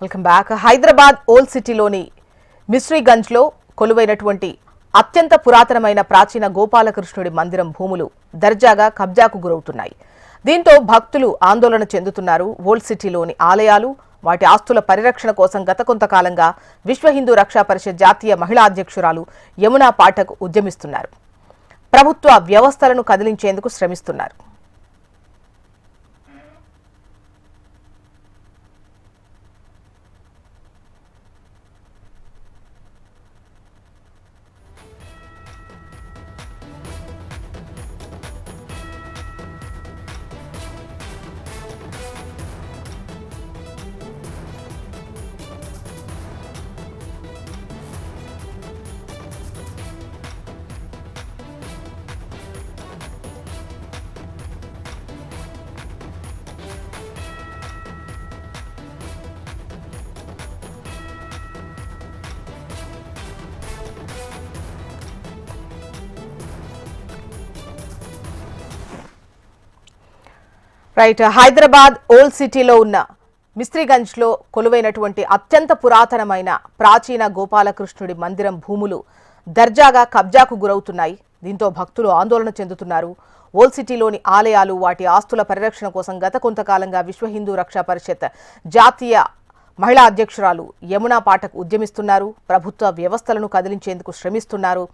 Welcome back. Hyderabad old సిటీలోని మిస్రీగంజ్ లో కొలువైనటువంటి అత్యంత పురాతనమైన ప్రాచీన గోపాలకృష్ణుడి మందిరం భూములు దర్జాగా కబ్జాకు గురవుతున్నాయి. దీంతో భక్తులు ఆందోళన చెందుతున్నారు. ఓల్డ్ సిటీలోని ఆలయాలు, వాటి ఆస్తుల పరిరక్షణ కోసం గత కొంతకాలంగా విశ్వ హిందూ రక్షా పరిషత్ జాతీయ మహిళా అధ్యక్షురాలు యమునా పాఠక్ ఉద్యమిస్తున్నారు. ప్రభుత్వ వ్యవస్థలను కదిలించేందుకు శ్రమిస్తున్నారు. రైట్. హైదరాబాద్ ఓల్డ్ సిటీలో ఉన్న మిస్త్రీగంజ్ లో కొలువైనటువంటి అత్యంత పురాతనమైన ప్రాచీన గోపాలకృష్ణుడి మందిరం భూములు దర్జాగా కబ్జాకు గురవుతున్నాయి. దీంతో భక్తులు ఆందోళన చెందుతున్నారు. ఓల్డ్ సిటీలోని ఆలయాలు, వాటి ఆస్తుల పరిరక్షణ కోసం గత కొంతకాలంగా విశ్వ హిందూ రక్షా పరిషత్ జాతీయ మహిళా అధ్యక్షురాలు యమునా పాఠక్ ఉద్యమిస్తున్నారు. ప్రభుత్వ వ్యవస్థలను కదిలించేందుకు శ్రమిస్తున్నారు.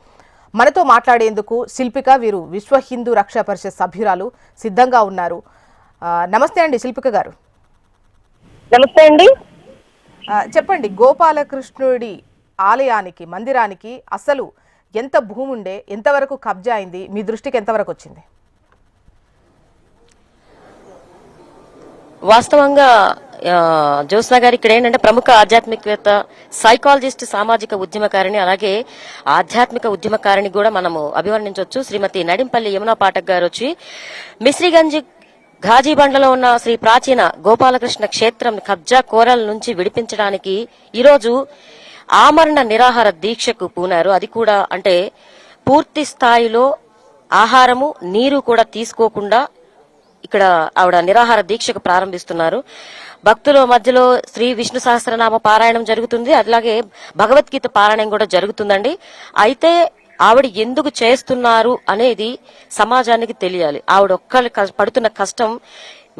మనతో మాట్లాడేందుకు శిల్పిక, వీరు విశ్వ హిందూ రక్షా పరిషత్ సభ్యురాలు, సిద్ధంగా ఉన్నారు. నమస్తే అండి శిల్పిక గారు. నమస్తే అండి. చెప్పండి, గోపాలకృష్ణుడి ఆలయానికి, మందిరానికి అసలు ఎంత భూమి ఉండే, ఎంతవరకు కబ్జా అయింది, మీ దృష్టికి ఎంతవరకు వచ్చింది? వాస్తవంగా జ్యోత్స్న గారు, ఇక్కడ ఏంటంటే ప్రముఖ ఆధ్యాత్మికవేత్త, సైకాలజిస్ట్, సామాజిక ఉద్యమకారిణి, అలాగే ఆధ్యాత్మిక ఉద్యమకారిణి కూడా మనము అభివర్ణించవచ్చు. శ్రీమతి నడింపల్లి యమునా పాఠక్ గారు వచ్చి మిస్రీగంజ్ ఘాజీబండ్లలో ఉన్న శ్రీ ప్రాచీన గోపాలకృష్ణ క్షేత్రం కబ్జా కోరల నుంచి విడిపించడానికి ఈరోజు ఆమరణ నిరాహార దీక్షకు పూనారు. అది కూడా అంటే పూర్తి స్థాయిలో ఆహారము, నీరు కూడా తీసుకోకుండా ఇక్కడ ఆవిడ నిరాహార దీక్షకు ప్రారంభిస్తున్నారు. భక్తుల మధ్యలో శ్రీ విష్ణు సహస్రనామ పారాయణం జరుగుతుంది, అలాగే భగవద్గీత పారాయణం కూడా జరుగుతుందండి. అయితే ఆవిడ ఎందుకు చేస్తున్నారు అనేది సమాజానికి తెలియాలి. ఆవిడ ఒక్కరి పడుతున్న కష్టం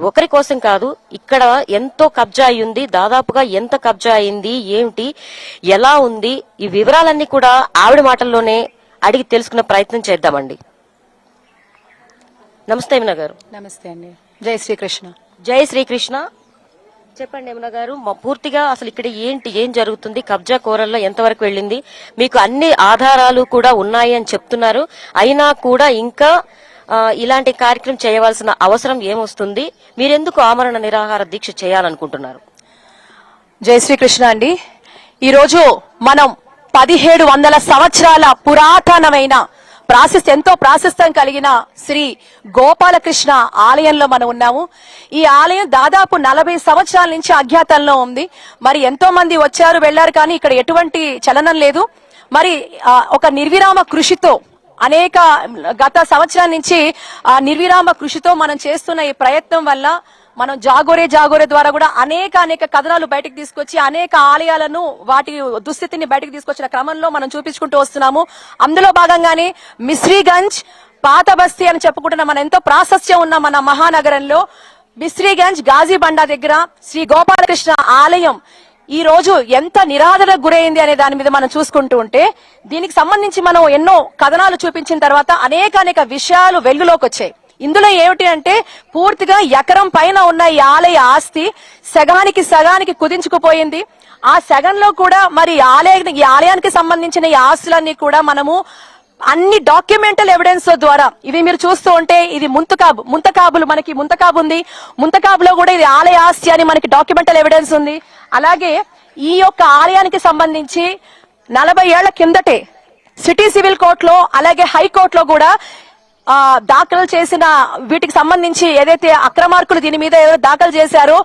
ఒకరి కోసం కాదు. ఇక్కడ ఎంతో కబ్జా అయ్యింది, దాదాపుగా ఎంత కబ్జా అయింది, ఏమిటి, ఎలా ఉంది, ఈ వివరాలన్నీ కూడా ఆవిడ మాటల్లోనే అడిగి తెలుసుకునే ప్రయత్నం చేద్దామండి. నమస్తే యమున గారు. నమస్తే అండి. జై శ్రీకృష్ణ. జై శ్రీకృష్ణ. చెప్పండి యమున గారు, పూర్తిగా అసలు ఇక్కడ ఏం జరుగుతుంది, కబ్జా కోరల్లో ఎంతవరకు వెళ్ళింది? మీకు అన్ని ఆధారాలు కూడా ఉన్నాయి అని చెప్తున్నారు, అయినా కూడా ఇంకా ఇలాంటి కార్యక్రమం చేయవలసిన అవసరం ఏమొస్తుంది? మీరెందుకు ఆమరణ నిరాహార దీక్ష చేయాలనుకుంటున్నారు? జై శ్రీకృష్ణ అండి. ఈరోజు మనం 1700 సంవత్సరాల పురాతనమైన ఎంతో ప్రాశస్త్యం కలిగిన శ్రీ గోపాలకృష్ణ ఆలయంలో మనం ఉన్నాము. ఈ ఆలయం దాదాపు 40 సంవత్సరాల నుంచి అజ్ఞాతంలో ఉంది. మరి ఎంతో మంది వచ్చారు, వెళ్లారు, కానీ ఇక్కడ ఎటువంటి చలనం లేదు. మరి ఒక నిర్విరామ కృషితో గత సంవత్సరాల నుంచి నిర్విరామ కృషితో మనం చేస్తున్న ఈ ప్రయత్నం వల్ల మనం జాగోరే ద్వారా కూడా అనేక కథనాలు బయటకు తీసుకొచ్చి అనేక ఆలయాలను, వాటి దుస్థితిని బయటకు తీసుకొచ్చిన క్రమంలో మనం చూపించుకుంటూ వస్తున్నాము. అందులో భాగంగానే మిస్రీగంజ్, పాత బస్తీ అని చెప్పుకుంటున్న మన ఎంతో ప్రాశస్త్యం ఉన్న మన మహానగరంలో మిస్రీగంజ్ గాజీబండా దగ్గర శ్రీ గోపాలకృష్ణ ఆలయం ఈ రోజు ఎంత నిరాదరణకు గురైంది అనే దాని మీద మనం చూసుకుంటూ ఉంటే, దీనికి సంబంధించి మనం ఎన్నో కథనాలు చూపించిన తర్వాత అనేక విషయాలు వెలుగులోకి వచ్చాయి. ఇందులో ఏమిటి అంటే, పూర్తిగా ఎకరం పైన ఉన్న ఈ ఆలయ ఆస్తి సగానికి కుదించుకుపోయింది. ఆ సగంలో కూడా మరి ఈ ఆలయానికి సంబంధించిన ఈ ఆస్తులన్నీ కూడా మనము అన్ని డాక్యుమెంటల్ ఎవిడెన్స్ ద్వారా, ఇవి మీరు చూస్తూ ఉంటే ఇది ముంతకాబులు, మనకి ముంతకాబు ఉంది, ముంతకాబులో కూడా ఇది ఆలయ ఆస్తి అని మనకి డాక్యుమెంటల్ ఎవిడెన్స్ ఉంది. అలాగే ఈ యొక్క ఆలయానికి సంబంధించి 40 ఏళ్ల కిందటే సిటీ సివిల్ కోర్టులో, అలాగే హైకోర్టులో కూడా దాఖలు చేసిన వీటికి సంబంధించి ఏదైతే అక్రమార్కులు దీని మీద దాఖలు చేశారో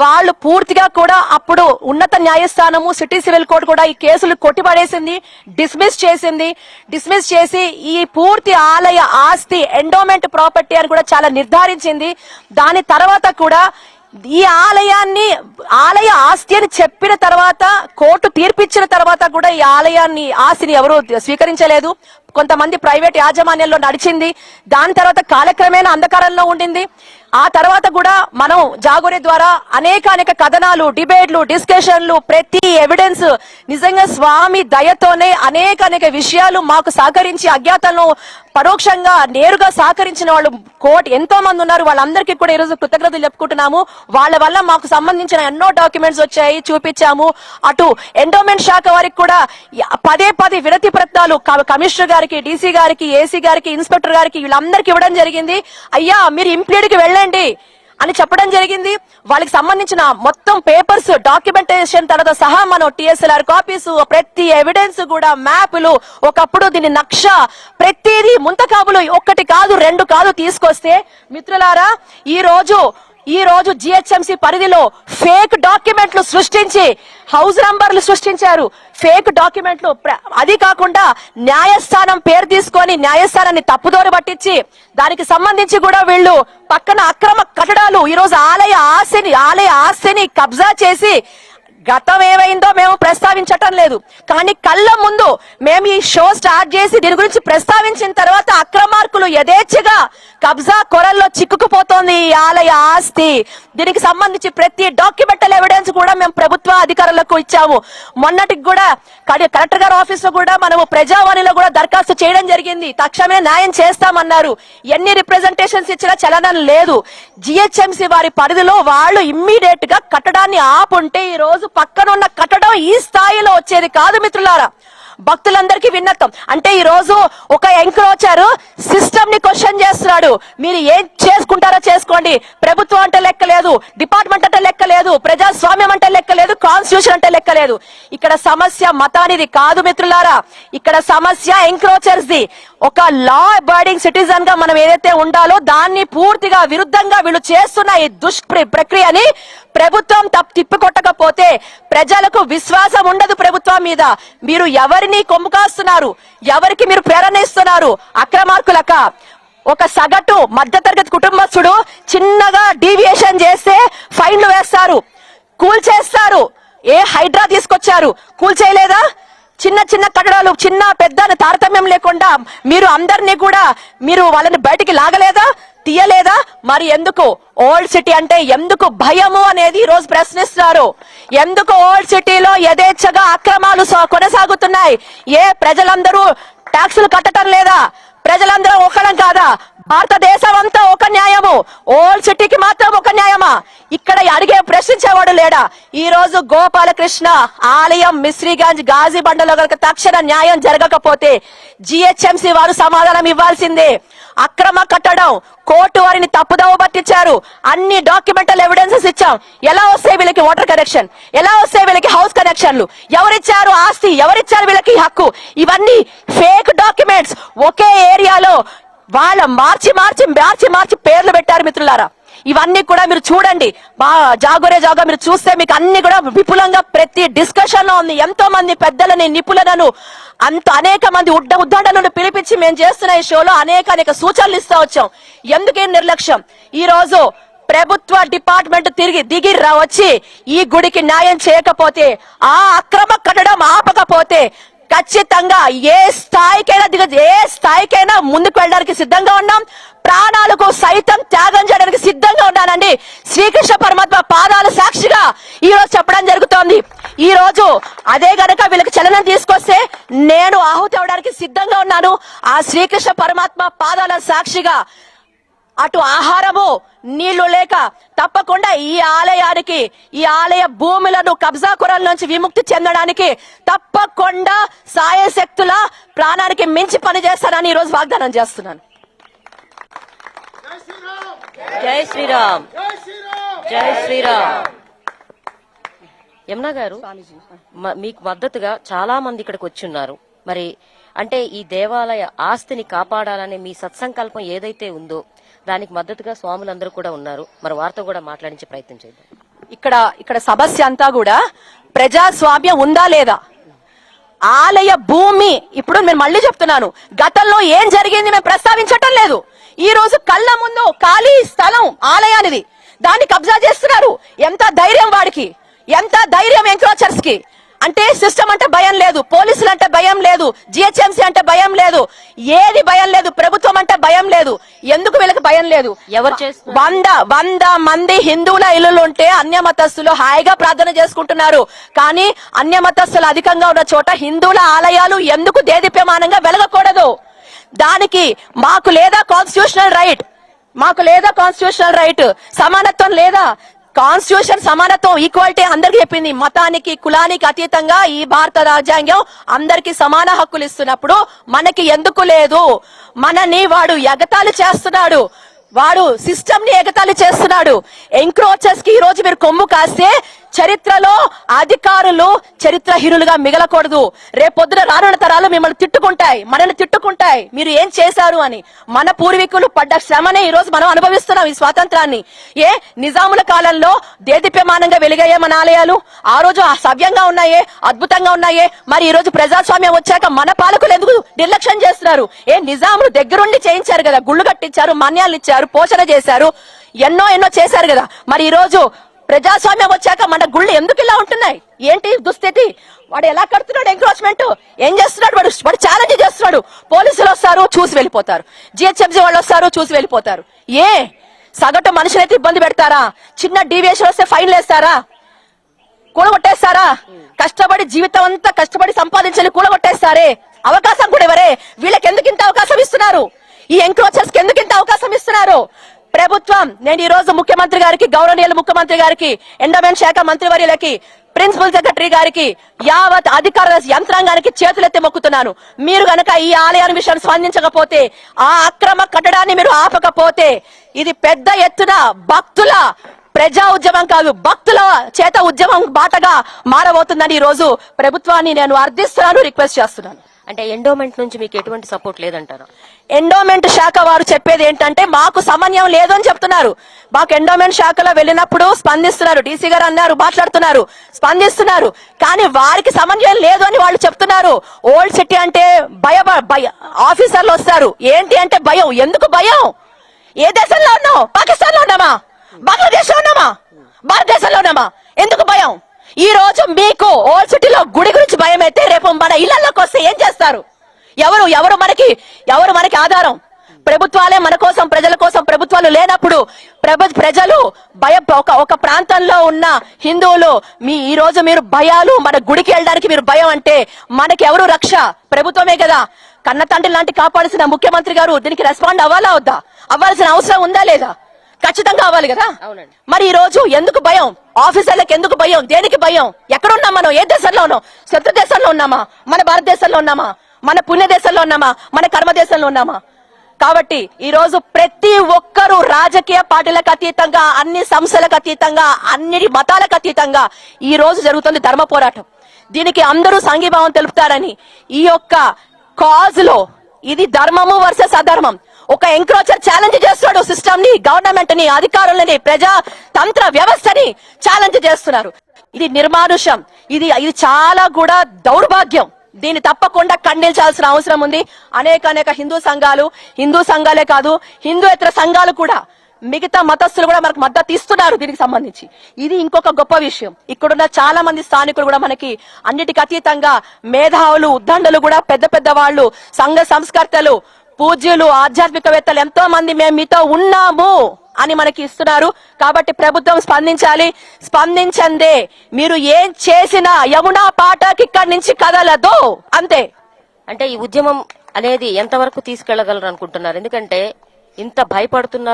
వాళ్ళు పూర్తిగా కూడా అప్పుడు ఉన్నత న్యాయస్థానము, సిటీ సివిల్ కోర్టు కూడా ఈ కేసులు కొట్టిపడేసింది, డిస్మిస్ చేసి ఈ పూర్తి ఆలయ ఆస్తి ఎండోమెంట్ ప్రాపర్టీ అని కూడా చాలా నిర్ధారించింది. దాని తర్వాత కూడా ఈ ఆలయ ఆస్తి అని చెప్పిన తర్వాత, కోర్టు తీర్పిచ్చిన తర్వాత కూడా ఈ ఆస్తిని ఎవరు స్వీకరించలేదు. కొంతమంది ప్రైవేట్ యాజమాన్యంలో నడిచింది. దాని తర్వాత కాలక్రమేణా అంధకారంలో ఉండింది. ఆ తర్వాత కూడా మనం జాగోరే ద్వారా అనేక కథనాలు, డిబేట్లు, డిస్కషన్లు, ప్రతి ఎవిడెన్స్ నిజంగా స్వామి దయతోనే అనేక విషయాలు మాకు సహకరించి, అజ్ఞాతంలో పరోక్షంగా నేరుగా సహకరించిన వాళ్ళు ఎంతో మంది ఉన్నారు. వాళ్ళందరికీ కూడా ఈరోజు కృతజ్ఞతలు చెప్పుకుంటున్నాము. వాళ్ళ వల్ల మాకు సంబంధించిన ఎన్నో డాక్యుమెంట్స్ వచ్చాయి, చూపించాము. అటు ఎండోమెంట్ శాఖ వారికి కూడా పదే వినతి పత్రాలు కమిషనర్ గారికి, డీసీ గారికి, ఏసీ గారికి, ఇన్స్పెక్టర్ గారికి వీళ్ళందరికీ ఇవ్వడం జరిగింది. అయ్యా మీరు ఇంప్లీడ్ కి వెళ్ళండి అని చెప్పడం జరిగింది. వాళ్ళకి సంబంధించిన మొత్తం పేపర్స్, డాక్యుమెంటేషన్ తర్వాత సహా మనం TSLR కాపీస్, ప్రతి ఎవిడెన్స్ కూడా, మ్యాపులు, ఒకప్పుడు దీని నక్ష, ప్రతిదీ ముంతకాబులు 1 కాదు 2 కాదు తీసుకొస్తే, మిత్రులారా ఈ రోజు GHMC పరిధిలో ఫేక్ డాక్యుమెంట్లు సృష్టించి హౌస్ నంబర్లు సృష్టించారు, ఫేక్ డాక్యుమెంట్లు. అది కాకుండా న్యాయస్థానం పేరు తీసుకొని న్యాయస్థానాన్ని తప్పుదోరు పట్టించి దానికి సంబంధించి కూడా వీళ్ళు పక్కన అక్రమ కట్టడాలు, ఈ రోజు ఆలయ ఆస్తిని కబ్జా చేసి, గతం ఏమైందో మేము ప్రస్తావించటం లేదు, కానీ కళ్ళ ముందు మేము ఈ షో స్టార్ట్ చేసి దీని గురించి ప్రస్తావించిన తర్వాత అక్రమార్కులు యథేచ్ఛగా కబ్జా కొరల్లో చిక్కుకుపోతోంది ఈ ఆలయ ఆస్తి. దీనికి సంబంధించి ప్రతి డాక్యుమెంటల్ ఎవిడెన్స్ కూడా మేము ప్రభుత్వ అధికారులకు ఇచ్చాము. మొన్నటికి కూడా కలెక్టర్ గారి ఆఫీస్ లో కూడా మనము ప్రజావాణిలో కూడా దరఖాస్తు చేయడం జరిగింది. తక్షణమే న్యాయం చేస్తామన్నారు. ఎన్ని రిప్రజెంటేషన్స్ ఇచ్చినా చలనం లేదు. GHMC వారి పరిధిలో వాళ్ళు ఇమ్మీడియట్ గా కట్టడాన్ని ఆపుంటే ఈ రోజు పక్కనున్న కట్టడం ఈ స్థాయిలో వచ్చేది కాదు. మిత్రులారా, భక్తులందరికీ విన్నతం. అంటే ఈ రోజు ఒక ఎంక్రోచర్ సిస్టమ్ ని క్వశ్చన్ చేస్తున్నాడు. మీరు ఏం చేసుకుంటారో చేసుకోండి, ప్రభుత్వం అంటే లెక్కలేదు, డిపార్ట్మెంట్ అంటే లెక్కలేదు, ప్రజాస్వామ్యం అంటే లెక్కలేదు, కాన్స్టిట్యూషన్ అంటే లెక్కలేదు. ఇక్కడ సమస్య మతానిది కాదు మిత్రులారా, ఇక్కడ సమస్య ఎంక్రోచర్స్ ది. ఒక లా అబైడింగ్ సిటిజన్ గా మనం ఏదైతే ఉండాలో దాన్ని పూర్తిగా విరుద్ధంగా వీళ్ళు చేస్తున్న ఈ ప్రక్రియని ప్రభుత్వం తిప్పికొట్టకపోతే ప్రజలకు విశ్వాసం ఉండదు ప్రభుత్వం మీద. మీరు ఎవరిని కొమ్ము కాస్తున్నారు, ఎవరికి మీరు ప్రేరణ ఇస్తున్నారు? అక్రమార్కులక. ఒక సగటు మధ్యతరగతి కుటుంబస్తుడు చిన్నగా డీవియేషన్ చేస్తే ఫైన్లు వేస్తారు, కూల్చేస్తారు. హైడ్రా తీసుకొచ్చారు, కూల్చేయలేదా? చిన్న కట్టడాలు, చిన్న పెద్ద తారతమ్యం లేకుండా మీరు అందరినీ కూడా మీరు వాళ్ళని బయటికి లాగలేదా, తీయలేదా? మరి ఎందుకు ఓల్డ్ సిటీ అంటే ఎందుకు భయము అనేది ఈ రోజు ప్రశ్నిస్తున్నారు. ఎందుకు ఓల్డ్ సిటీలో యథేచ్ఛగా అక్రమాలు కొనసాగుతున్నాయి? ప్రజలందరూ ట్యాక్సులు కట్టడం లేదా? ప్రజలందరూ ఒకడం కాదా? భారతదేశం అంతా ఒక న్యాయము, ఓల్డ్ సిటీకి మాత్రం ఒక న్యాయమా? ఇక్కడ అడిగే ప్రశ్నించేవాడు లేడా? ఈ రోజు గోపాలకృష్ణ ఆలయం మిశ్రీగంజ్ గాజీబండలో కనుక తక్షణ న్యాయం జరగకపోతే GHMC వారు సమాధానం ఇవ్వాల్సిందే. అక్రమ కట్టడం, కోర్టు వారిని తప్పుదోవ పట్టించారు, అన్ని డాక్యుమెంటల్ ఎవిడెన్సెస్ ఇచ్చాం. ఎలా వస్తాయి వీళ్ళకి వాటర్ కనెక్షన్? ఎలా వస్తాయి వీళ్ళకి హౌస్ కనెక్షన్లు? ఎవరిచ్చారు ఆస్తి? ఎవరిచ్చారు వీళ్ళకి హక్కు? ఇవన్నీ ఫేక్ డాక్యుమెంట్స్. ఒకే ఏరియాలో వాళ్ళ మార్చి పేర్లు పెట్టారు మిత్రులారా. ఇవన్నీ కూడా మీరు చూడండి, జాగోరే మీరు చూస్తే మీకు అన్ని కూడా విపులంగా ప్రతి డిస్కషన్ లో ఉంది. ఎంతో మంది పెద్దలని, నిపుణులను, అనేక మంది ఉద్దండలను పిలిపించి మేము చేస్తున్న ఈ షోలో అనేక సూచనలు ఇస్తా వచ్చాం. ఎందుకే నిర్లక్ష్యం? ఈ రోజు ప్రభుత్వ డిపార్ట్మెంట్ దిగి వచ్చి ఈ గుడికి న్యాయం చేయకపోతే, ఆ అక్రమ కట్టడం ఆపకపోతే ఖచ్చితంగా ఏ స్థాయికైనా ముందుకు వెళ్ళడానికి సిద్ధంగా ఉన్నాం. ప్రాణాలకు సైతం త్యాగం చేయడానికి సిద్ధంగా ఉన్నానండి. శ్రీకృష్ణ పరమాత్మ పాదాల సాక్షిగా ఈ రోజు చెప్పడం జరుగుతోంది. ఈ రోజు అదే గనక వీళ్ళకి చలనం తీసుకొస్తే నేను ఆహుతి అవడానికి సిద్ధంగా ఉన్నాను. ఆ శ్రీకృష్ణ పరమాత్మ పాదాల సాక్షిగా అటు ఆహారము, నీళ్లు లేక తప్పకుండా ఈ ఆలయ భూములను కబ్జా కొరల నుంచి విముక్తి చెందడానికి తప్పకుండా సాయశక్తుల ప్రాణానికి మించి పని చేస్తానని ఈ రోజు వాగ్దానం చేస్తున్నాను. జై శ్రీరామ్, జై శ్రీరామ్. యమున గారు, మీకు మద్దతుగా చాలా మంది ఇక్కడికి వచ్చి ఉన్నారు. మరి అంటే ఈ దేవాలయ ఆస్తిని కాపాడాలనే మీ సత్సంకల్పం ఏదైతే ఉందో దానికి మద్దతుగా స్వాములందరూ కూడా ఉన్నారు. మరి వారితో కూడా మాట్లాడించే ప్రయత్నం చేద్దాం. ఇక్కడ సమస్య అంతా కూడా ప్రజాస్వామ్యం ఉందా లేదా? ఆలయ భూమి, ఇప్పుడు నేను మళ్ళీ చెప్తున్నాను, గతంలో ఏం జరిగింది మేము ప్రస్తావించటం లేదు. ఈ రోజు కళ్ళ ముందు ఖాళీ స్థలం ఆలయానిది. దాన్ని కబ్జా చేస్తున్నారు. ఎంత ధైర్యం వాడికి, ఎంత ధైర్యం ఎంక్రోచర్స్ కి. అంటే సిస్టమ్ అంటే భయం లేదు, పోలీసులు అంటే భయం లేదు, జిహెచ్ఎంసీ అంటే భయం లేదు, ఏది భయం లేదు, ప్రభుత్వం అంటే భయం లేదు. ఎందుకు వీళ్ళకి భయం లేదు? ఎవరు చేస్తున్నారు? 100 మంది హిందువుల ఇల్లులు ఉంటే అన్య మతస్థులు హాయిగా ప్రార్థన చేసుకుంటున్నారు. కానీ అన్య మతస్థులు అధికంగా ఉన్న చోట హిందువుల ఆలయాలు ఎందుకు దేదీప్యమానంగా వెలగకూడదు? దానికి మాకు లేదా కాన్స్టిట్యూషనల్ రైట్, సమానత్వం లేదా? కాన్స్టిట్యూషన్ సమానత్వం, ఈక్వాలిటీ అందరికి చెప్పింది. మతానికి కులానికి అతీతంగా ఈ భారత రాజ్యాంగం అందరికి సమాన హక్కులు ఇస్తున్నప్పుడు మనకి ఎందుకు లేదు? మనని వాడు ఎగతాళి చేస్తున్నాడు, వాడు సిస్టమ్ ని ఎగతాళి చేస్తున్నాడు. ఎంక్రోచర్స్ కి ఈ రోజు మీరు కొమ్ము కాస్తే చరిత్రలో అధికారులు చరిత్రహీనులుగా మిగలకూడదు. రేపొద్దున రానున్న తరాలు మిమ్మల్ని తిట్టుకుంటాయి, మనల్ని తిట్టుకుంటాయి, మీరు ఏం చేశారు అని. మన పూర్వీకులు పడ్డ శ్రమనే ఈ రోజు మనం అనుభవిస్తున్నాం ఈ స్వాతంత్రాన్ని. నిజాముల కాలంలో దేదీప్యమానంగా వెలిగాయే మన ఆలయాలు? ఆ రోజు సవ్యంగా ఉన్నాయే, అద్భుతంగా ఉన్నాయే. మరి ఈ రోజు ప్రజాస్వామ్యం వచ్చాక మన పాలకులు ఎందుకు నిర్లక్ష్యం చేస్తున్నారు? నిజాములు దగ్గరుండి చేయించారు కదా, గుళ్ళు కట్టించారు, మాన్యాలు ఇచ్చారు, పోషణ చేశారు, ఎన్నో చేశారు కదా. మరి ఈ రోజు ప్రజాస్వామ్యం వచ్చాక మన గుళ్ళు ఎందుకు ఇలా ఉంటున్నాయి? ఏంటి దుస్థితి? వాడు ఎలా కడుతున్నాడు ఎంక్రోచ్మెంట్? ఏం చేస్తున్నాడు? వాడు ఛాలెంజ్ చేస్తున్నాడు. పోలీసులు వస్తారు, చూసి వెళ్ళిపోతారు. జిహెచ్ఎంసీ వాళ్ళు వస్తారు, చూసి వెళ్ళిపోతారు. సగటు మనుషులైతే ఇబ్బంది పెడతారా? చిన్న డీవియేషన్ వస్తే ఫైన్లు వేస్తారా? కూడగొట్టేస్తారా? కష్టపడి జీవితం అంతా కష్టపడి సంపాదించాలి, కూడగొట్టేస్తారే. అవకాశం కూడా ఎవరే? వీళ్ళకి ఎందుకు ఇంత అవకాశం ఇస్తున్నారు? ఈ ఎంక్రోచర్స్ కి ఎందుకు ఇంత అవకాశం ఇస్తున్నారు? ప్రభుత్వం, నేను ఈ రోజు ముఖ్యమంత్రి గారికి, గౌరవనీయులు ముఖ్యమంత్రి గారికి, ఎండోమెంట్ శాఖ మంత్రివర్యులకి, ప్రిన్సిపల్ సెక్రటరీ గారికి, యావత్ అధికార యంత్రాంగానికి చేతులెత్తి మొక్కుతున్నాను. మీరు గనక ఈ ఆలయాన్ని విషయాన్ని స్పందించకపోతే, ఆ అక్రమ కట్టడాన్ని మీరు ఆపకపోతే, ఇది పెద్ద ఎత్తున భక్తుల ప్రజా ఉద్యమం కాదు, భక్తుల చేత ఉద్యమం బాటగా మారబోతుందని ఈ రోజు ప్రభుత్వాన్ని నేను అర్థిస్తున్నాను, రిక్వెస్ట్ చేస్తున్నాను. అంటే ఎండోమెంట్ నుంచి మీకు ఎటువంటి సపోర్ట్ లేదంటారా? ఎండోమెంట్ శాఖ వారు చెప్పేది ఏంటంటే మాకు సమన్వయం లేదు అని చెప్తున్నారు. మాకు ఎండోమెంట్ శాఖలో వెళ్ళినప్పుడు స్పందిస్తున్నారు, డీసీ గారు అన్నారు, మాట్లాడుతున్నారు, స్పందిస్తున్నారు. కానీ వారికి సమన్వయం లేదు అని వాళ్ళు చెప్తున్నారు. ఓల్డ్ సిటీ అంటే ఆఫీసర్లు వస్తారు, ఏంటి అంటే భయం. ఎందుకు భయం? ఏ దేశంలో ఉన్నావు? పాకిస్తాన్ లో ఉన్నామా? బంగ్లాదేశ్ లో ఉన్నామా? భారతదేశంలో ఉన్నామా? ఎందుకు భయం? ఈ రోజు మీకు ఓల్డ్ సిటీలో గుడి గురించి భయం అయితే రేపు మన ఇళ్లలోకి వస్తే ఏం చేస్తారు? ఎవరు మనకి ఆధారం? ప్రభుత్వాలే మన కోసం, ప్రజల కోసం ప్రభుత్వాలు లేనప్పుడు ప్రజలు ఒక ప్రాంతంలో ఉన్న హిందువులు ఈ రోజు మీరు భయాలు, మన గుడికి వెళ్ళడానికి మీరు భయం అంటే మనకి ఎవరు రక్ష? ప్రభుత్వమే కదా. కన్న తండ్రి లాంటి కాపాడాల్సిన ముఖ్యమంత్రి గారు దీనికి రెస్పాండ్ అవ్వాలా వద్దా? అవ్వాల్సిన అవసరం ఉందా లేదా? ఖచ్చితంగా అవ్వాలి కదా. మరి ఈ రోజు ఎందుకు భయం? ఆఫీసర్లకు ఎందుకు భయం? దేనికి భయం? ఎక్కడున్నాం మనం? ఏ దేశంలో ఉన్నాం? శత్రు దేశంలో ఉన్నామా? మన భారతదేశంలో ఉన్నామా? మన పుణ్య దేశంలో ఉన్నామా? మన కర్మ దేశంలో ఉన్నామా? కాబట్టి ఈ రోజు ప్రతి ఒక్కరూ రాజకీయ పార్టీలకు అతీతంగా, అన్ని సంస్థలకు అతీతంగా, అన్ని మతాలకు అతీతంగా ఈ రోజు జరుగుతుంది ధర్మ పోరాటం. దీనికి అందరూ సంఘీభావం తెలుపుతారని ఈ యొక్క కాజ్ లో ఇది ధర్మము వర్సెస్ అధర్మం. ఒక ఎంక్రోచర్ ఛాలెంజ్ చేస్తున్నాడు సిస్టమ్ ని, గవర్నమెంట్ ని, అధికారులని, ప్రజాతంత్ర వ్యవస్థని ఛాలెంజ్ చేస్తున్నారు. ఇది నిర్మానుషం, ఇది చాలా కూడా దౌర్భాగ్యం. దీన్ని తప్పకుండా ఖండించాల్సిన అవసరం ఉంది. అనేక హిందూ సంఘాలే కాదు, హిందూయేతర సంఘాలు కూడా, మిగతా మతస్థులు కూడా మనకు మద్దతు ఇస్తున్నారు దీనికి సంబంధించి. ఇది ఇంకొక గొప్ప విషయం. ఇక్కడున్న చాలా మంది స్థానికులు కూడా మనకి అన్నిటికీ అతీతంగా మేధావులు, ఉద్దండలు కూడా, పెద్ద వాళ్ళు, సంఘ సంస్కర్తలు, పూజ్యులు, ఆధ్యాత్మికవేత్తలు ఎంతో మంది మేము మీతో ఉన్నాము అని మనకి ఇస్తున్నారు. కాబట్టి ప్రభుత్వం స్పందించాలి. స్పందించందే మీరు ఏం చేసినా యమునా పాటకి ఇక్కడి నుంచి కదలదు, అంతే. అంటే ఈ ఉద్యమం అనేది ఎంతవరకు తీసుకెళ్లగలరు అనుకుంటున్నారు? ఎందుకంటే ఇంత భయపడుతున్న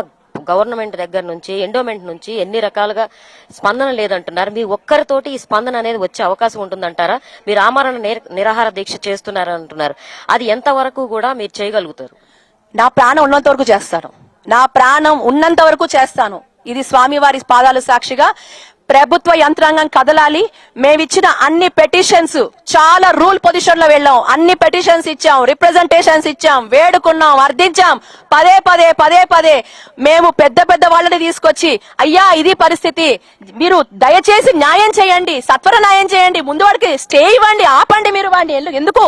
గవర్నమెంట్ దగ్గర నుంచి, ఎండోమెంట్ నుంచి ఎన్ని రకాలుగా స్పందన లేదంటున్నారు. మీ ఒక్కరితోటి ఈ స్పందన అనేది వచ్చే అవకాశం ఉంటుందంటారా? మీరు ఆమరణ నిరాహార దీక్ష చేస్తున్నారని అంటున్నారు, అది ఎంతవరకు కూడా మీరు చేయగలుగుతారు? నా ప్రాణం ఉన్నంత వరకు చేస్తాను, నా ప్రాణం ఉన్నంత వరకు చేస్తాను. ఇది స్వామివారి పాదాలు సాక్షిగా ప్రభుత్వ యంత్రాంగం కదలాలి. మేమిచ్చిన అన్ని పెటిషన్స్, చాలా రూల్ పొజిషన్ లో వెళ్ళాం, అన్ని పెటిషన్స్ ఇచ్చాం, రిప్రజెంటేషన్స్ ఇచ్చాం, వేడుకున్నాం, అర్థించాం. పదే మేము పెద్ద వాళ్ళని తీసుకొచ్చి, అయ్యా ఇది పరిస్థితి, మీరు దయచేసి న్యాయం చేయండి, సత్వర న్యాయం చేయండి, ముందు వాడికి స్టే ఇవ్వండి, ఆపండి, మీరు వాడిని ఎందుకు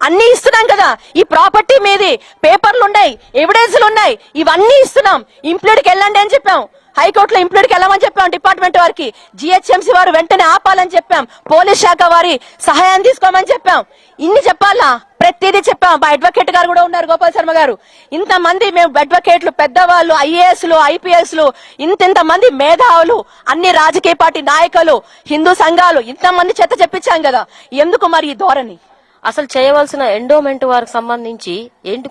అన్ని ఇస్తున్నాం కదా. ఈ ప్రాపర్టీ మీది పేపర్లు ఉన్నాయి, ఎవిడెన్స్లు ఉన్నాయి, ఇవన్నీ ఇస్తున్నాం, ఇంప్లీడ్కి వెళ్ళండి అని చెప్పాం. హైకోర్టులో ఇంప్లీడ్కి వెళ్ళమని చెప్పాం డిపార్ట్మెంట్ వారికి, జిహెచ్ఎంసీ వారు వెంటనే ఆపాలని చెప్పాం, పోలీస్ శాఖ వారి సహాయం తీసుకోమని చెప్పాం. ఇన్ని చెప్పాలా? ప్రతిదీ చెప్పాం. మా అడ్వకేట్ గారు కూడా ఉన్నారు, గోపాల్ శర్మ గారు. ఇంతమంది మేము అడ్వకేట్లు, పెద్దవాళ్ళు, ఐఏఎస్లు, ఐపీఎస్లు, ఇంత మంది మేధావులు, అన్ని రాజకీయ పార్టీ నాయకులు, హిందూ సంఘాలు, ఇంతమంది చెత్త చెప్పించాం కదా. ఎందుకు మరి ఈ ధోరణి? అసలు చేయవలసిన ఎండోమెంట్ వారికి సంబంధించి ఏంటి?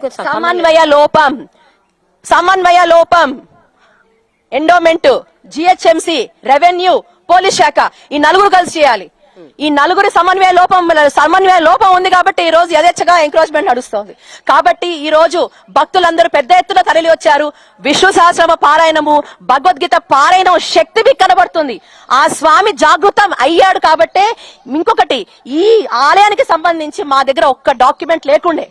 సమన్వయ లోపం. ఎండోమెంట్, జిహెచ్ఎంసీ, రెవెన్యూ, పోలీస్ శాఖ, ఈ నలుగురు కలిసి చేయాలి. ఈ నలుగురి సమన్వయ లోపం ఉంది కాబట్టి ఈ రోజు యథేచ్ఛగా ఎంక్రోచ్మెంట్ నడుస్తోంది. కాబట్టి ఈ రోజు భక్తులందరూ పెద్ద ఎత్తున తరలి వచ్చారు. విష్ణు సహస్రనామ పారాయణము, భగవద్గీత పారాయణం శక్తి కనబడుతుంది. ఆ స్వామి జాగృతం అయ్యాడు కాబట్టే. ఇంకొకటి, ఈ ఆలయానికి సంబంధించి మా దగ్గర ఒక్క డాక్యుమెంట్ లేకుండే.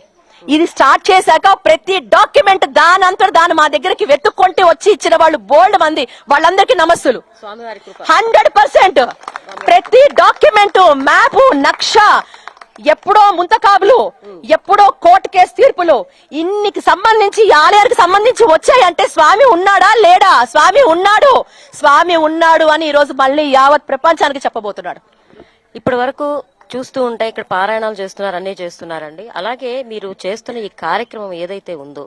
ఇది స్టార్ట్ చేశాక ప్రతి డాక్యుమెంట్ దాని మా దగ్గరికి వెతుక్కుంటే వచ్చి ఇచ్చిన వాళ్ళు బోల్డ్ మంది, వాళ్ళందరికీ నమస్సులు. 100% ప్రతి డాక్యుమెంట్, మ్యాప్, నక్ష, ఎప్పుడో ముంతకాబులు, ఎప్పుడో కోర్టు కేసు తీర్పులు, ఇన్నికి సంబంధించి ఈ ఆలయానికి సంబంధించి వచ్చాయంటే స్వామి ఉన్నాడా లేడా? స్వామి ఉన్నాడు అని ఈ రోజు మళ్ళీ యావత్ ప్రపంచానికి చెప్పబోతున్నాడు. ఇప్పటి వరకు చూస్తూ ఉంటే ఇక్కడ పారాయణాలు చేస్తున్నారు, అన్నీ చేస్తున్నారండి. అలాగే మీరు చేస్తున్న ఈ కార్యక్రమం ఏదైతే ఉందో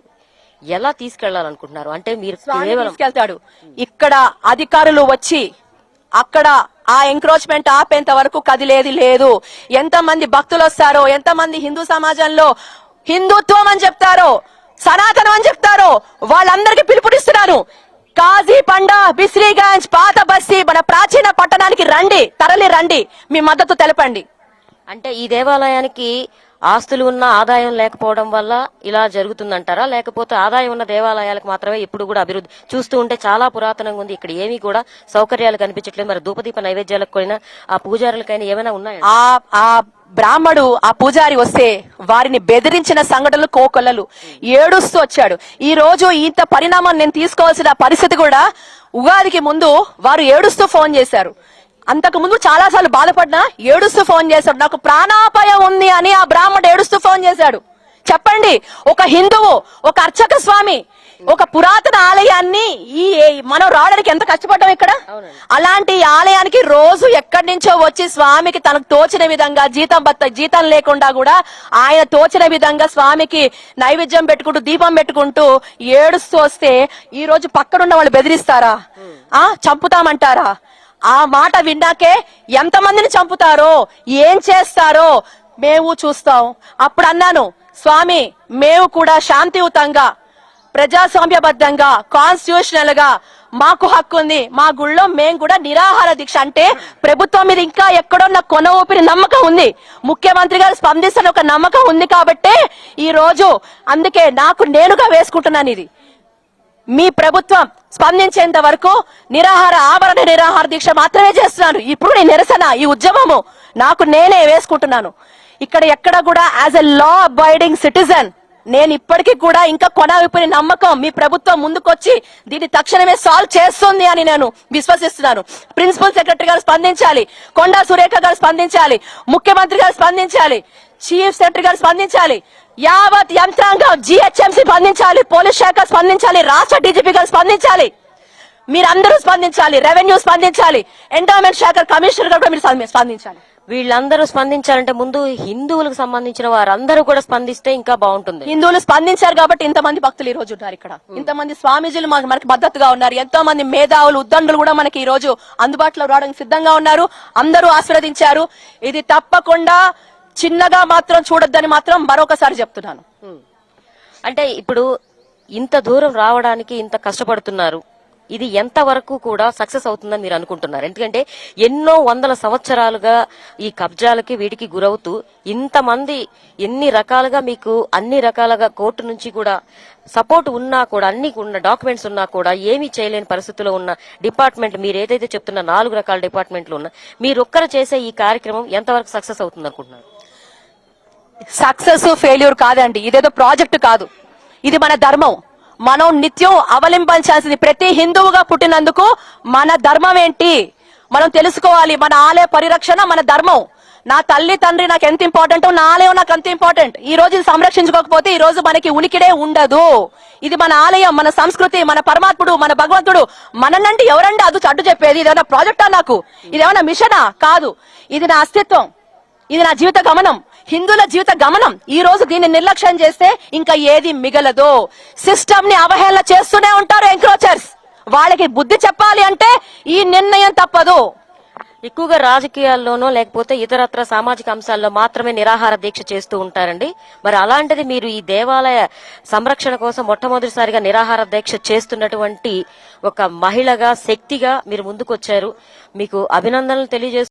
ఎలా తీసుకెళ్లాలనుకుంటున్నారు? అంటే మీరు తీసుకెళ్తాడు. ఇక్కడ అధికారులు వచ్చి అక్కడ ఆ ఎంక్రోచ్మెంట్ ఆపేంత వరకు కదిలేది లేదు. ఎంతమంది భక్తులు వస్తారో, ఎంతమంది హిందూ సమాజంలో హిందుత్వం అని చెప్తారో, సనాతనం అని చెప్తారో, వాళ్ళందరికీ పిలుపునిస్తున్నాను. కాజీ పండా, బిస్రీగంజ్, పాత బస్తీ, మన ప్రాచీన పట్టణానికి రండి, తరలి రండి, మీ మద్దతు తెలపండి. అంటే ఈ దేవాలయానికి ఆస్తులు ఉన్న ఆదాయం లేకపోవడం వల్ల ఇలా జరుగుతుందంటారా? లేకపోతే ఆదాయం ఉన్న దేవాలయాలకు మాత్రమే ఇప్పుడు కూడా అభివృద్ధి? చూస్తూ ఉంటే చాలా పురాతనంగా ఉంది, ఇక్కడ ఏమీ కూడా సౌకర్యాలు కనిపించట్లేదు. మరి ధూపదీప నైవేద్యాలకు కూడా ఆ పూజారులకైనా ఏమైనా ఉన్నాయా? ఆ బ్రాహ్మడు, ఆ పూజారి వస్తే వారిని బెదిరించిన సంఘటనలు కోకొల్లలు. ఏడుస్తూ వచ్చాడు. ఈ రోజు ఇంత పరిణామం నేను తీసుకోవాల్సిన పరిస్థితి కూడా, ఉగాదికి ముందు వారు ఏడుస్తూ ఫోన్ చేశారు. అంతకు ముందు చాలా సార్లు బాధపడినా ఏడుస్తూ ఫోన్ చేశాడు. నాకు ప్రాణాపాయం ఉంది అని ఆ బ్రాహ్మణుడు ఏడుస్తూ ఫోన్ చేశాడు. చెప్పండి, ఒక హిందువు, ఒక అర్చక స్వామి, ఒక పురాతన ఆలయాన్ని మనం రావడానికి ఎంత కష్టపడ్డాం ఇక్కడ. అలాంటి ఆలయానికి రోజు ఎక్కడి నుంచో వచ్చి స్వామికి తనకు తోచిన విధంగా, జీతం లేకుండా కూడా ఆయన తోచిన విధంగా స్వామికి నైవేద్యం పెట్టుకుంటూ, దీపం పెట్టుకుంటూ ఏడుస్తూ వస్తే ఈ రోజు పక్కనున్న వాళ్ళు బెదిరిస్తారా? చంపుతామంటారా? ఆ మాట విన్నాకే ఎంతమందిని చంపుతారో, ఏం చేస్తారో మేము చూస్తాం. అప్పుడు అన్నాను, స్వామి మేము కూడా శాంతియుతంగా, ప్రజాస్వామ్యబద్ధంగా, కాన్స్టిట్యూషనల్ గా మాకు హక్కు ఉంది. మా గుళ్ళో మేము కూడా నిరాహార దీక్ష, అంటే ప్రభుత్వం మీద ఇంకా ఎక్కడో నాకు కొన ఊపిరి నమ్మకం ఉంది, ముఖ్యమంత్రి గారు స్పందిస్తున్న ఒక నమ్మకం ఉంది కాబట్టే ఈ రోజు అందుకే నాకు నేనుగా వేసుకుంటున్నాను. ఇది మీ ప్రభుత్వం స్పందించేంత వరకు ఆవరణ నిరాహార దీక్ష మాత్రమే చేస్తున్నాను. ఇప్పుడు ఈ నిరసన, ఈ ఉద్యమము నాకు నేనే వేసుకుంటున్నాను. ఇక్కడ ఎక్కడ కూడా as a law abiding citizen నేను ఇప్పటికీ కూడా ఇంకా కొనవిపోయిన నమ్మకం, మీ ప్రభుత్వం ముందుకొచ్చి దీన్ని తక్షణమే సాల్వ్ చేస్తుంది అని నేను విశ్వసిస్తున్నాను. ప్రిన్సిపల్ సెక్రటరీ గారు స్పందించాలి, కొండా సురేఖ గారు స్పందించాలి, ముఖ్యమంత్రి గారు స్పందించాలి, చీఫ్ సెక్రటరీ గారు స్పందించాలి, యావత్ యంత్రాంగం, జిహెచ్ఎంసీ స్పందించాలి, పోలీస్ శాఖ స్పందించాలి, రాష్ట్ర డీజీపీ గారు స్పందించాలి, మీరందరూ స్పందించాలి, రెవెన్యూ స్పందించాలి, ఎండోమెంట్ శాఖ కమిషనర్ గారు మీరు స్పందించాలి. వీళ్ళందరూ స్పందించాలంటే ముందు హిందువులకు సంబంధించిన వారందరూ కూడా స్పందిస్తే ఇంకా బాగుంటుంది. హిందువులు స్పందించారు కాబట్టి ఇంతమంది భక్తులు ఈ రోజు ఉన్నారు. ఇక్కడ ఇంతమంది స్వామీజీలు మనకి మద్దతుగా ఉన్నారు. ఎంతో మంది మేధావులు, ఉద్దండులు కూడా మనకి ఈ రోజు అందుబాటులో రావడానికి సిద్ధంగా ఉన్నారు. అందరూ ఆశీర్వదించారు. ఇది తప్పకుండా చిన్నగా మాత్రం చూడొద్దని మాత్రం మరొకసారి చెప్తున్నాను. అంటే ఇప్పుడు ఇంత దూరం రావడానికి ఇంత కష్టపడుతున్నారు, ఇది ఎంత వరకు కూడా సక్సెస్ అవుతుందని మీరు అనుకుంటున్నారు? ఎందుకంటే ఎన్నో వందల సంవత్సరాలుగా ఈ కబ్జాలకి వీటికి గురవుతూ ఇంతమంది ఎన్ని రకాలుగా మీకు అన్ని రకాలుగా కోర్టు నుంచి కూడా సపోర్ట్ ఉన్నా కూడా, అన్ని ఉన్న డాక్యుమెంట్స్ ఉన్నా కూడా ఏమీ చేయలేని పరిస్థితుల్లో ఉన్న డిపార్ట్మెంట్, మీరు ఏదైతే చెప్తున్న 4 రకాల డిపార్ట్మెంట్లు ఉన్నా, మీరొక్కరు చేసే ఈ కార్యక్రమం ఎంతవరకు సక్సెస్ అవుతుంది అనుకుంటున్నారు? సక్సెస్ ఫెయిల్యూర్ కాదండి, ఇదేదో ప్రాజెక్టు కాదు, ఇది మన ధర్మం. మనం నిత్యం అవలంబించాల్సింది, ప్రతి హిందువుగా పుట్టినందుకు మన ధర్మం ఏంటి మనం తెలుసుకోవాలి. మన ఆలయ పరిరక్షణ మన ధర్మం. నా తల్లి తండ్రి నాకు ఎంత ఇంపార్టెంట్, నా ఆలయం నాకు అంత ఇంపార్టెంట్. ఈ రోజు ఇది సంరక్షించుకోకపోతే ఈ రోజు మనకి ఉనికిడే ఉండదు. ఇది మన ఆలయం, మన సంస్కృతి, మన పరమాత్ముడు, మన భగవంతుడు. మననంటే ఎవరండి అడ్డు చెప్పేది? ఇదేమన్నా ప్రాజెక్టా? నాకు ఇదేమన్నా మిషనా? కాదు. ఇది నా అస్తిత్వం, ఇది నా జీవిత గమనం, హిందువుల జీవిత గమనం. ఈ రోజు దీన్ని నిర్లక్ష్యం చేస్తే ఇంకా ఏది మిగలదు. సిస్టమ్ ని అవహేళన చేస్తూనే ఉంటారు ఎంక్రోచర్స్. వాళ్ళకి బుద్ధి చెప్పాలి అంటే ఈ నిర్ణయం తప్పదు. ఎక్కువగా రాజకీయాల్లోనో లేకపోతే ఇతరత్ర సామాజిక అంశాల్లో మాత్రమే నిరాహార దీక్ష చేస్తూ ఉంటారండి. మరి అలాంటిది మీరు ఈ దేవాలయ సంరక్షణ కోసం మొట్టమొదటిసారిగా నిరాహార దీక్ష చేస్తున్నటువంటి ఒక మహిళగా, శక్తిగా మీరు ముందుకొచ్చారు. మీకు అభినందనలు తెలియజేస్తూ